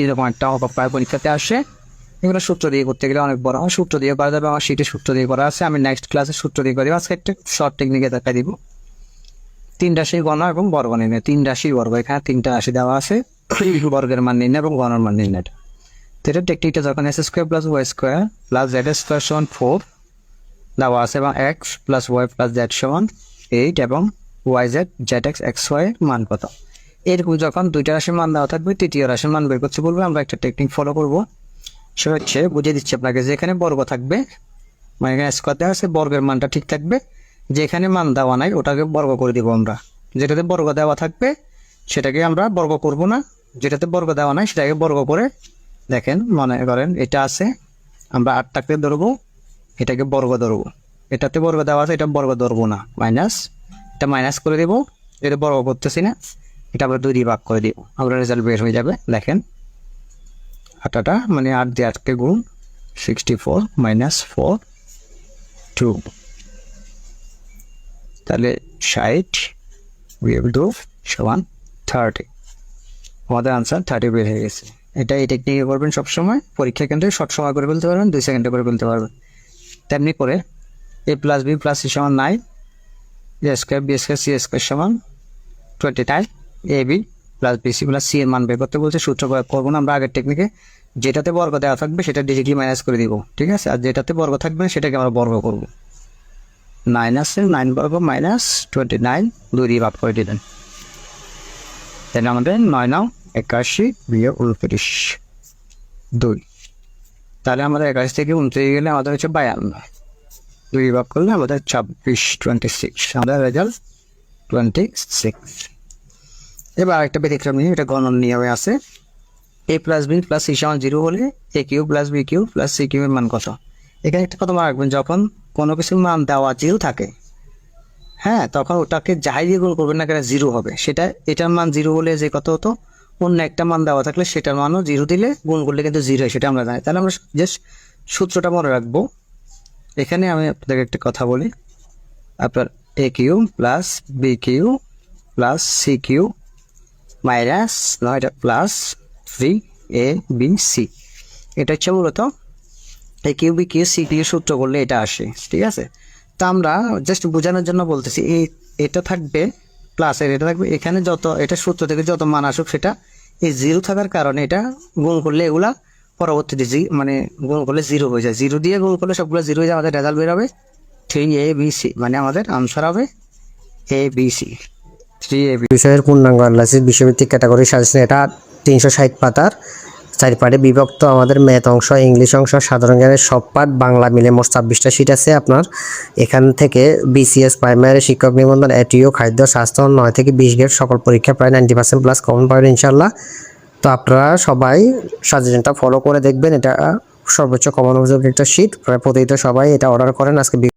এরকম একটা অভাব প্রায় পরীক্ষাতে আসে। এগুলো সূত্র দিয়ে করতে গেলে অনেক বড় হয়, সূত্র দিয়ে করা যাবে। আমার শীটে সূত্র দিয়ে করা আছে, আমি নেক্সট ক্লাসে সূত্র দিয়ে করি। আজকে একটা শর্ট টেকনিকে দেখা দিব। 3 রাশির গণ এবং বর্গ নির্ণয়। 3 রাশির বর্গ, এখানে 3টা রাশি দেওয়া আছে, বর্গের মান নির্ণয় এবং গণের মান নির্ণয়টা। তো এটা টেকনিকটা যখন x square plus y square plus z square সমান 4 দেওয়া আছে, এবং x plus y plus z সমান 8 এবং y z z x x y মান কত, এরকম যখন দুইটা রাশির মান দেওয়া থাকবে, তৃতীয় রাশির মান বের করতে বলবে। আমরা একটা টেকনিক ফলো করবো, সেটা হচ্ছে বুঝিয়ে দিচ্ছি আপনাকে। যেখানে বর্গ থাকবে, মানে এখানে স্কোয়ার দেওয়া আছে, বর্গের মানটা ঠিক থাকবে। যেখানে মান দেওয়া নাই ওটাকে বর্গ করে দিব আমরা। যেটাতে বর্গ দেওয়া থাকবে সেটাকে আমরা বর্গ করব না, যেটাতে বর্গ দেওয়া নাই সেটাকে বর্গ করে দেখেন। মনে করেন এটা আছে, আমরা 8টাকে ধরবো, এটাকে বর্গ ধরবো। এটাতে বর্গ দেওয়া আছে, এটা বর্গ ধরবো না, মাইনাস, এটা মাইনাস করে দেবো। এটা বর্গ করতেছি না, এটা আমরা 2 দিয়ে ভাগ করে দিব, আমরা রেজাল্ট বের হয়ে যাবে। দেখেন 8টা মানে 8 দিয়ে 8কে গুণ, 64 মাইনাস 4 2, তাহলে 60 বিয়োগ 2 সমান 30। আমাদের আনসার 30 বের হয়ে গেছে। এটা এই টেকনিকে করবেন সবসময়। পরীক্ষা কেন্দ্রে শর্ট সময় করে ফেলতে পারবেন, 2 সেকেন্ডে করে ফেলতে পারবেন। তেমনি করে a plus B plus C সমান 9, A square B square C square সমান 29, A B plus B C plus C এর মান বের করতে বলছে। সূত্র প্রয়োগ করবো না আমরা আগের টেকনিকে। যেটাতে বর্গ দেওয়া থাকবে সেটা ডিজিটলি মাইনাস করে দিব, ঠিক আছে। আর যেটাতে বর্গ থাকবে সেটাকে আমরা বর্গ করবো। 9 আছে, 9 বর্গ মাইনাস 29, 2 দিয়ে ভাগ করে দিলেন। তাহলে আমাদের 9 81 বিয়োগ 29 2, তাহলে আমাদের 81 থেকে 29 গেলে আমাদের হচ্ছে 52, 2 ভাগ করলে আমাদের 26 26, আমাদের রেজাল্ট 26। এবার একটা ব্যতিক্রম নিয়ে, এটা গণন নিয়মে আছে। A plus B plus C সমান 0 হলে A cube plus B cube plus C cube এর মান কত। এখানে একটা কথা মনে রাখবেন, যখন কোনো কিছুর মান দেওয়া 0 থাকে, হ্যাঁ, তখন ওটাকে যাই দিয়ে গুণ করবেন না কেন 0 হবে। সেটা এটার মান 0 হলে যে কত হতো, অন্য একটা মান দেওয়া থাকলে সেটার মানও 0 দিলে গুণ করলে কিন্তু 0 হয়, সেটা আমরা জানি। তাহলে আমরা জাস্ট সূত্রটা মনে রাখবো। এখানে আমি আপনাদেরকে একটা কথা বলি, আপনার A cube plus B cube plus C cube minus 9টা প্লাস 3 এ বি সি, এটা হচ্ছে মূলত A cube B cube C cube সূত্র করলে এটা আসে, ঠিক আছে। তা আমরা জাস্ট বোঝানোর জন্য বলতেছি, এটা থাকবে প্লাস এটা থাকবে, এখানে যত এটা সূত্র থেকে যত মান আসুক সেটা এই 0 থাকার কারণে এটা গুণ করলে এগুলা পরবর্তীতে মানে গুণ করলে 0 হয়ে যায়। 0 দিয়ে গুণ করলে সবগুলো 0 হয়ে যায়, আমাদের রেজাল্ট বের হবে 3ABC, মানে আমাদের আনসার হবে ABC 3AB। বিষয়ের পূর্ণাঙ্গ অ্যানালাইসিস বিষয়ভিত্তিক ক্যাটাগরি সাজেশন, এটা 360 পাতার 4 পার্টে বিভক্ত। আমাদের ম্যাথ অংশ, ইংলিশ অংশ, সাধারণ জ্ঞানের সব পাঠ, বাংলা মিলে মোট 26টা শিট আছে আপনার। এখান থেকে বিসিএস প্রাইমারি শিক্ষক নিবন্ধন, এটিও, খাদ্য, স্বাস্থ্য 9 থেকে 20 গ্রেড সকল পরীক্ষা প্রায় 90% প্লাস কমন পাবেন ইনশাল্লাহ। তো আপনারা সবাই সাজেশনটা ফলো করে দেখবেন। এটা সর্বোচ্চ কমন উপযোগী একটা শিট, প্রায় প্রতিটা সবাই এটা অর্ডার করেন। আজকে